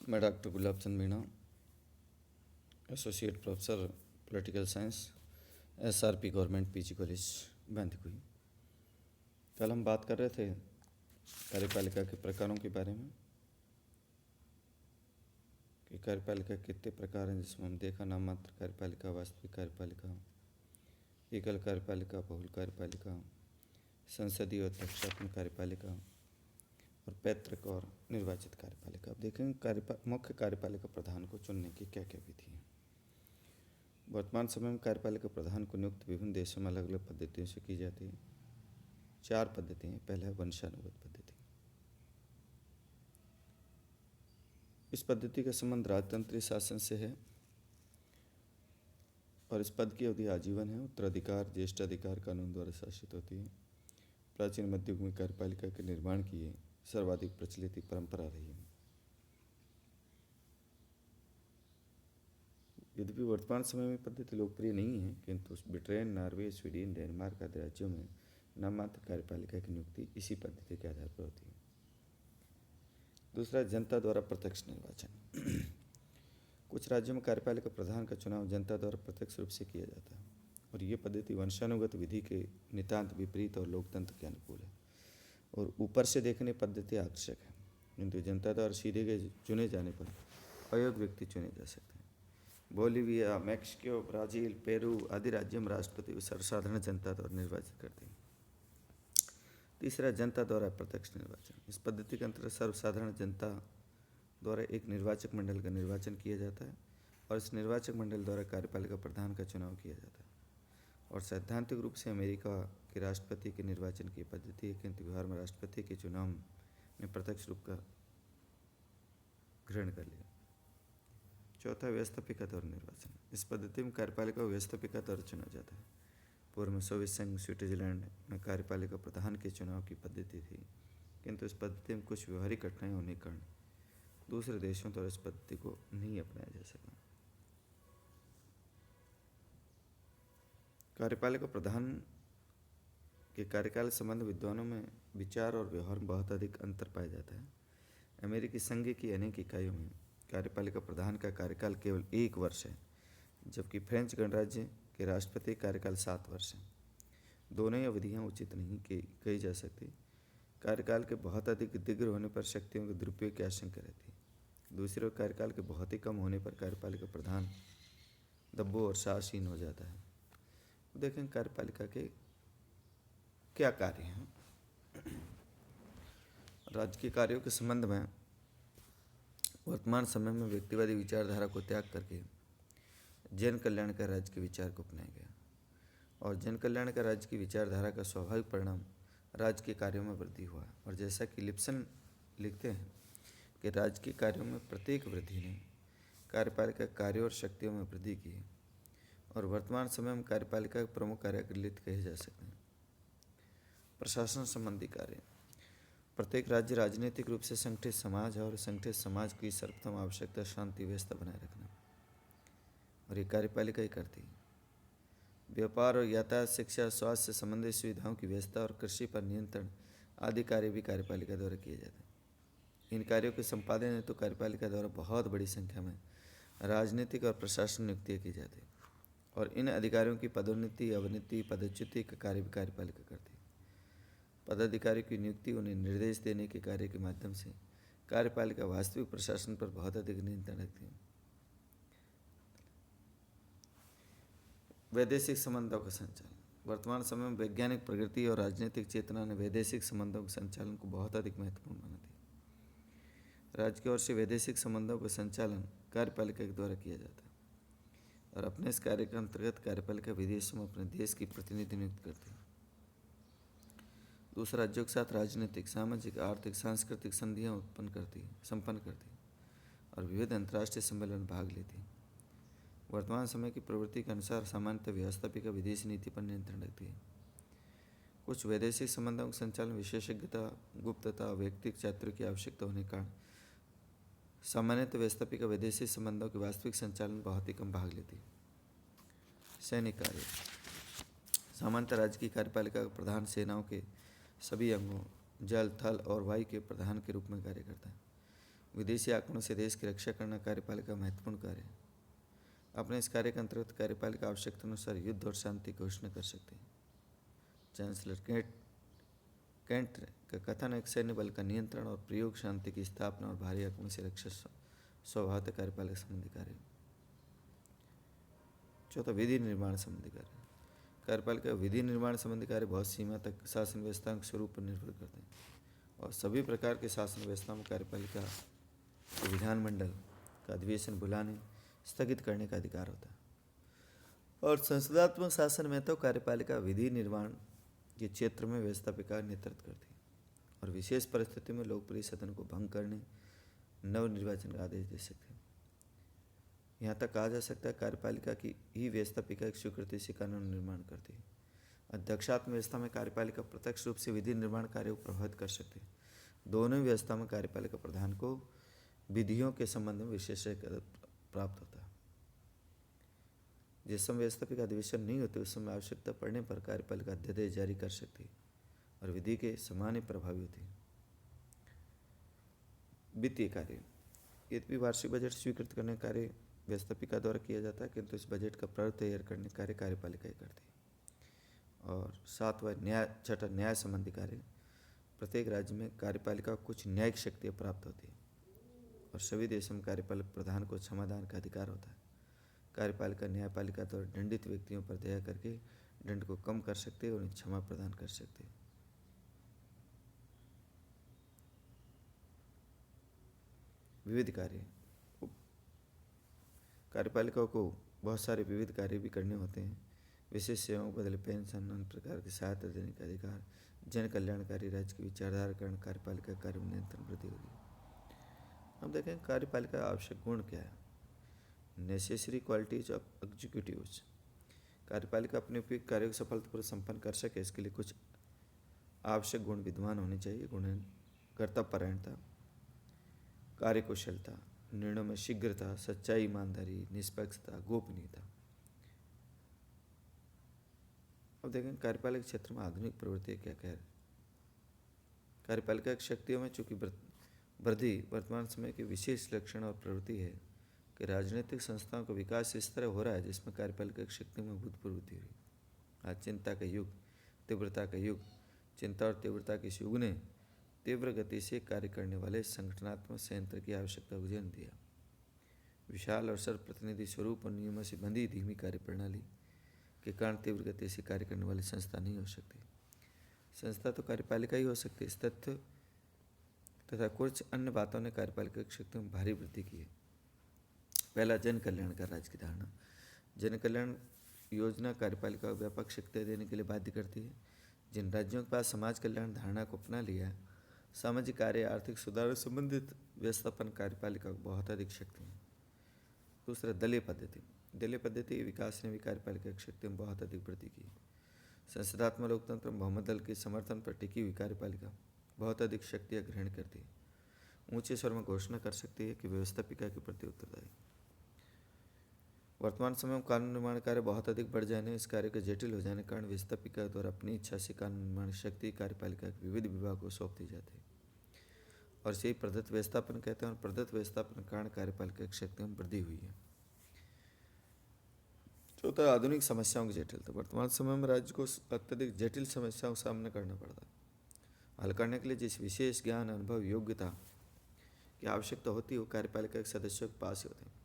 मैं doctor Gulab Chand Meena, associate professor political science, SRP government PG college Bandikui. कल हम बात कर रहे थे कार्यपालिका के प्रकारों के बारे में कि कार्यपालिका कितने प्रकार हैं, जिसमें हम देखा नाम मात्र कार्यपालिका, वास्तविक कार्यपालिका, एकल कार्यपालिका, बहुल कार्यपालिका, संसदीय और अध्यक्षात्मक कार्यपालिका और पैतृक और निर्वाचित कार्यपालिका। अब देखेंगे मुख्य कार्यपालिका प्रधान को चुनने की क्या क्या विधि है। वर्तमान समय में कार्यपालिका प्रधान को नियुक्त विभिन्न देशों में अलग अलग पद्धतियों से की जाती है। 4 पद्धति हैं। पहला है वंशानुगत पद्धति। इस पद्धति का संबंध राजतंत्रीय शासन से है और इस पद की अवधि आजीवन है। उत्तराधिकार ज्येष्ठाधिकार कानून द्वारा शासित होती है। प्राचीन मध्य युग में कार्यपालिका के निर्माण की ये सर्वाधिक प्रचलित परंपरा रही है। यद्यपि वर्तमान समय में पद्धति लोकप्रिय नहीं है, किंतु ब्रिटेन, नॉर्वे, स्वीडन, डेनमार्क आदि राज्यों में नाममात्र कार्यपालिका की नियुक्ति इसी पद्धति के आधार पर होती है। दूसरा, जनता द्वारा प्रत्यक्ष निर्वाचन। कुछ राज्यों में कार्यपालिका प्रधान का चुनाव जनता द्वारा प्रत्यक्ष रूप से किया जाता है और ये पद्धति वंशानुगत विधि के नितांत विपरीत और लोकतंत्र के अनुकूल है और ऊपर से देखने पद्धति आकर्षक है, किंतु जनता द्वारा सीधे गए चुने जाने पर अयोग्य व्यक्ति चुने जा सकते हैं। बोलीविया, मैक्सिको, ब्राज़ील, पेरू आदि राज्यों में राष्ट्रपति को सर्वसाधारण जनता द्वारा निर्वाचित करते हैं। तीसरा, जनता द्वारा प्रत्यक्ष निर्वाचन। इस पद्धति के अंतर्गत सर्वसाधारण जनता द्वारा एक निर्वाचक मंडल का निर्वाचन किया जाता है और इस निर्वाचक मंडल द्वारा कार्यपालिका प्रधान का चुनाव किया जाता है और सैद्धांतिक रूप से अमेरिका के राष्ट्रपति के निर्वाचन की पद्धति है, किंतु बिहार में राष्ट्रपति के चुनाव में प्रत्यक्ष रूप का ग्रहण कर लिया। चौथा, व्यवस्थापिका द्वारा निर्वाचन। इस पद्धति में कार्यपालिका को व्यवस्थापिका द्वारा चुना जाता है। पूर्व में सोवियत संघ, स्विट्जरलैंड में कार्यपालिका प्रधान के चुनाव की पद्धति थी, किंतु इस पद्धति में कुछ व्यवहारिक कठिनाई होने के कारण दूसरे देशों द्वारा इस पद्धति को नहीं अपनाया जा सका। कार्यपालिका प्रधान के कार्यकाल संबंध विद्वानों में विचार और व्यवहार में बहुत अधिक अंतर पाया जाता है। अमेरिकी संघ की अनेक इकाइयों में कार्यपालिका प्रधान का कार्यकाल केवल 1 वर्ष है, जबकि फ्रेंच गणराज्य के राष्ट्रपति कार्यकाल 7 वर्ष है। दोनों ही अवधियाँ उचित नहीं कही जा सकती। कार्यकाल के बहुत अधिक दीर्घ होने पर शक्तियों के दुरुपयोग की आशंका रहती है। दूसरी ओर कार्यकाल के बहुत ही कम होने पर कार्यपालिका प्रधान दब्बू और साहसहीन हो जाता है। देखें कार्यपालिका के क्या कार्य हैं। राज्य के कार्यों के संबंध में वर्तमान समय में व्यक्तिवादी विचारधारा को त्याग करके जन कल्याण का राज्य के विचार को अपनाया गया और जन कल्याण का राज्य की विचारधारा का स्वाभाविक परिणाम राज्य के कार्यों में वृद्धि हुआ। और जैसा कि लिप्सन लिखते हैं कि राज्य के कार्यों में प्रत्येक वृद्धि ने कार्यपालिका कार्यों और शक्तियों में वृद्धि की है और वर्तमान समय में कार्यपालिका के प्रमुख कार्यान्वित कहे जा सकते हैं। प्रशासन संबंधी कार्य। प्रत्येक राज्य राजनीतिक रूप से संगठित समाज है और संगठित समाज की सर्वप्रथम आवश्यकता शांति व्यवस्था बनाए रखना और ये कार्यपालिका ही करती है। व्यापार और यातायात, शिक्षा, स्वास्थ्य से संबंधित सुविधाओं की व्यवस्था और कृषि पर नियंत्रण आदि कार्य भी कार्यपालिका द्वारा किए जाते हैं। इन कार्यों के संपादन हेतु कार्यपालिका द्वारा बहुत बड़ी संख्या में राजनीतिक और प्रशासन नियुक्तियाँ की जाती है और इन अधिकारियों की पदोन्नति, अवनति, पदच्युति का कार्य भी कार्यपालिका करती है। पदाधिकारी की नियुक्ति, उन्हें निर्देश देने के कार्य के माध्यम से कार्यपालिका वास्तविक प्रशासन पर बहुत अधिक नियंत्रण रखती है। वैदेशिक संबंधों का संचालन। वर्तमान समय में वैज्ञानिक प्रगति और राजनीतिक चेतना ने वैदेशिक संबंधों के संचालन को बहुत अधिक महत्वपूर्ण बना दिया। राज्य की ओर से वैदेशिक संबंधों का संचालन कार्यपालिका के द्वारा किया जाता है और अपने इस कार्य के अंतर्गत कार्यपालिका विदेशों में अपने देश की प्रतिनिधि नियुक्त करती है। दूसरा, राज्यों के साथ राजनीतिक, सामाजिक, आर्थिक, सांस्कृतिक संधियाँ संपन्न करती है और विविध अंतर्राष्ट्रीय सम्मेलन में भाग लेती है। वर्तमान समय की प्रवृत्ति के अनुसार सामान्यतः व्यवस्थापिका विदेशी नीति पर नियंत्रण रखती है। कुछ वैदेशिक संबंधों का संचालन विशेषज्ञता, गुप्तता, व्यक्तिगत चातुर्य की आवश्यकता होने के कारण सामान्यतः व्यवस्थापिका विदेशी संबंधों के वास्तविक संचालन में बहुत ही कम भाग लेती है। सैनिक कार्य। सामान्यतः राज्य की कार्यपालिका का प्रधान सेनाओं के सभी अंगों, जल, थल और वायु के प्रधान के रूप में कार्य करता है। विदेशी आक्रमण से देश की रक्षा करना कार्यपालिका का महत्वपूर्ण कार्य है। अपने इस कार्य के अंतर्गत कार्यपालिका आवश्यकता अनुसार युद्ध और शांति की घोषणा कर सकते हैं। चांसलर कैंट का कथन है, सैन्य बल का नियंत्रण और प्रयोग, शांति की स्थापना और भारी आक्रमण से रक्षा स्वभावतः कार्यपालिका संबंधी कार्य। चौथा, विधि निर्माण संबंधी कार्य। कार्यपालिका विधि निर्माण संबंधी कार्य बहुत सीमा तक शासन व्यवस्था के स्वरूप पर निर्भर करते हैं और सभी प्रकार के शासन व्यवस्था में कार्यपालिका को विधानमंडल का अधिवेशन बुलाने, स्थगित करने का अधिकार होता है। और संसदात्मक शासन में तो कार्यपालिका विधि निर्माण के क्षेत्र में व्यवस्थापिका नेतृत्व करती है और विशेष परिस्थिति में लोकप्रिय सदन को भंग करने, नवनिर्वाचन का आदेश दे सकते हैं। यहाँ तक कहा जा सकता है कार्यपालिका की ही व्यवस्थापिका की स्वीकृति से कानून निर्माण करती है। अध्यक्षात्मक व्यवस्था में कार्यपालिका प्रत्यक्ष रूप से विधि निर्माण कार्य को प्रभावित कर सकती है। दोनों व्यवस्था में कार्यपालिका प्रधान को विधियों के संबंध में विशेषज्ञ प्राप्त होता है। जिस समय व्यवस्थापिका अधिवेशन नहीं होते उस समय आवश्यकता पड़ने पर कार्यपालिका अध्यादेश जारी कर सकती है और विधि के समान ही प्रभावी होती है। वित्तीय कार्य। यद्यपि वार्षिक बजट स्वीकृत करने का कार्य व्यवस्थापिका द्वारा किया जाता है, किंतु इस बजट का प्रारूप तैयार करने कार्य कार्यपालिका ही करती है। और छठा, न्याय संबंधी कार्य। प्रत्येक राज्य में कार्यपालिका को कुछ न्यायिक शक्तियाँ प्राप्त होती है और सभी देशों में कार्यपालिका प्रधान को क्षमादान का अधिकार होता है। कार्यपालिका न्यायपालिका द्वारा दंडित व्यक्तियों पर दया करके दंड को कम कर सकते हैं और उन्हें क्षमा प्रदान कर सकते हैं। विविध कार्य। कार्यपालिका को बहुत सारे विविध कार्य भी करने होते हैं। विशेष सेवाओं के बदले पेंशन, अन्य प्रकार की सहायता देने का अधिकार, जन कल्याणकारी राज्य की विचारधारा कारण कार्यपालिका कार्य में नियंत्रण वृद्धि होगी। हम देखें कार्यपालिका आवश्यक गुण क्या है। Necessary qualities of executives. कार्यपालिका अपने उपयुक्त कार्यों को सफलतापूर्वक संपन्न कर सके इसके लिए कुछ आवश्यक गुण विद्यमान होने चाहिए। गुण हैं कर्तव्यपरायणता, कार्यकुशलता, निर्णयों में शीघ्रता, सच्चाई, ईमानदारी, निष्पक्षता, गोपनीयता। अब देखें कार्यपालिका क्षेत्र में आधुनिक प्रवृत्ति क्या क्या है। कार्यपालिका की शक्तियों में चूंकि वृद्धि वर्तमान समय की विशेष लक्षण और प्रवृत्ति है कि राजनीतिक संस्थाओं का विकास इस तरह हो रहा है जिसमें कार्यपालिका की शक्ति में अभूतपूर्व वृद्धि हुई। आज चिंता का युग, तीव्रता का युग, चिंता और तीव्रता के इस युग ने तीव्र गति से कार्य करने वाले संगठनात्मक संयंत्र की आवश्यकता को जन्म दिया। विशाल और सर्वप्रतिनिधि स्वरूप और नियमों से बंधी धीमी कार्य प्रणाली के कारण तीव्र गति से कार्य करने वाली संस्था नहीं हो सकती। संस्था तो कार्यपालिका ही हो सकती है। इस तथ्य तथा कुछ अन्य बातों ने कार्यपालिका की शक्ति में भारी वृद्धि की है। पहला, जन कल्याण का राज्य की धारणा। जन कल्याण योजना कार्यपालिका को व्यापक शक्तियाँ देने के लिए बाध्य करती है। जिन राज्यों के पास समाज कल्याण धारणा को अपना लिया है, सामाजिक कार्य, आर्थिक सुधार संबंधित व्यवस्थापन कार्यपालिका को बहुत अधिक शक्ति है। दूसरा, दलीय पद्धति। दलीय पद्धति के विकास ने भी कार्यपालिका की शक्ति में बहुत अधिक वृद्धि की। संसदात्मक लोकतंत्र में बहुमत दल के समर्थन पर टिकी हुई कार्यपालिका बहुत अधिक शक्तियाँ ग्रहण करती है। ऊंचे स्वर में घोषणा कर सकती है कि व्यवस्थापिका के प्रति उत्तरदायी। वर्तमान समय में कानून निर्माण कार्य बहुत अधिक बढ़ जाने, इस कार्य के जटिल हो जाने के कारण व्यवस्थापिका द्वारा अपनी इच्छा से कानून निर्माण शक्ति कार्यपालिका के विविध विभागों को सौंप दी जाती है और इसे प्रदत्त व्यवस्थापन कहते हैं। और प्रदत्त व्यवस्थापन के कारण कार्यपालिका की शक्ति में वृद्धि हुई है। चौथा, आधुनिक समस्याओं की जटिलता। वर्तमान समय में राज्य को अत्यधिक जटिल समस्याओं का सामना करना पड़ता है। हल करने के लिए जिस विशेष ज्ञान, अनुभव, योग्यता की आवश्यकता होती है वो कार्यपालिका के सदस्यों के पास ही होते हैं।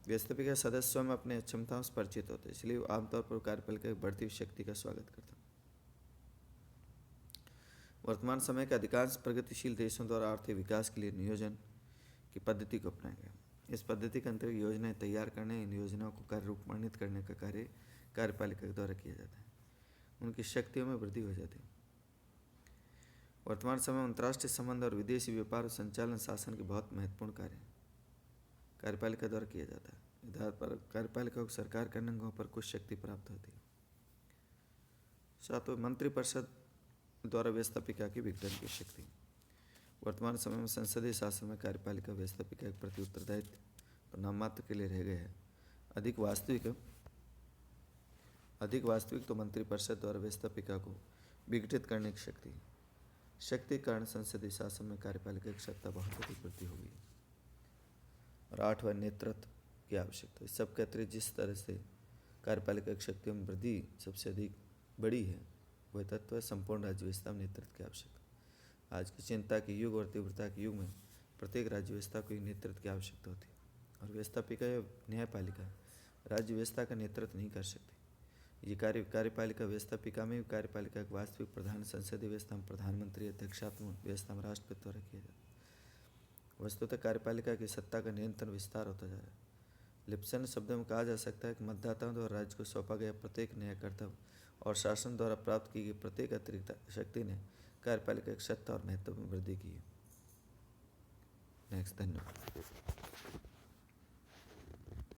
व्यवस्थापिका सदस्य स्वयं अपने क्षमताओं से परिचित होते हैं, इसलिए आमतौर पर कार्यपालिका की बढ़ती हुई शक्ति का स्वागत करता है। वर्तमान समय के अधिकांश प्रगतिशील देशों द्वारा आर्थिक विकास के लिए नियोजन की पद्धति को अपनाया गया। इस पद्धति के अंतर्गत योजनाएं तैयार करने, इन योजनाओं को कार्य रूपांतरित करने का कार्य कार्यपालिका के द्वारा किया जाता है। उनकी शक्तियों में वृद्धि हो जाती है। वर्तमान समय में अंतर्राष्ट्रीय संबंध और विदेशी व्यापार और संचालन शासन के बहुत महत्वपूर्ण कार्य कार्यपालिका द्वारा किया जाता है। आधार पर कार्यपालिका को सरकार के अन्य अंगों पर कुछ शक्ति प्राप्त होती है। सातवें, मंत्रिपरिषद द्वारा व्यवस्थापिका की विघटन की शक्ति। वर्तमान समय में संसदीय शासन में कार्यपालिका व्यवस्थापिका के प्रति उत्तरदायित्व तो नाम मात्र के लिए रह गए हैं। अधिक वास्तविक तो मंत्रिपरिषद द्वारा व्यवस्थापिका को विघटित करने की शक्ति है। शक्ति के कारण संसदीय शासन में कार्यपालिका की सत्ता बहुत अधिक वृद्धि होगी। और 8वां, नेतृत्व की आवश्यकता। इस सब के अतिरिक्त जिस तरह से कार्यपालिका की शक्तियों में वृद्धि सबसे अधिक बड़ी है, वह तत्व है संपूर्ण राज्य व्यवस्था में नेतृत्व की आवश्यकता। आज की चिंता के युग और तीव्रता के युग में प्रत्येक राज्य व्यवस्था को नेतृत्व की आवश्यकता होती है, और व्यवस्थापिका या न्यायपालिका राज्य व्यवस्था का नेतृत्व नहीं कर सकती। ये कार्यपालिका व्यवस्थापिका में कार्यपालिका का वास्तविक प्रधान संसदीय व्यवस्था में प्रधानमंत्री, अध्यक्षात्मक व्यवस्था में राष्ट्रपति द्वारा किया जाता है। वस्तुतः कार्यपालिका की सत्ता का नियंत्रण विस्तार होता जा रहा है। लिप्सन शब्दों में कहा जा सकता है कि मतदाताओं द्वारा राज्य को सौंपा गया प्रत्येक नया कर्तव्य और शासन द्वारा प्राप्त की गई प्रत्येक अतिरिक्त शक्ति ने कार्यपालिका की सत्ता और महत्व में वृद्धि की है। नेक्स्ट, धन्यवाद।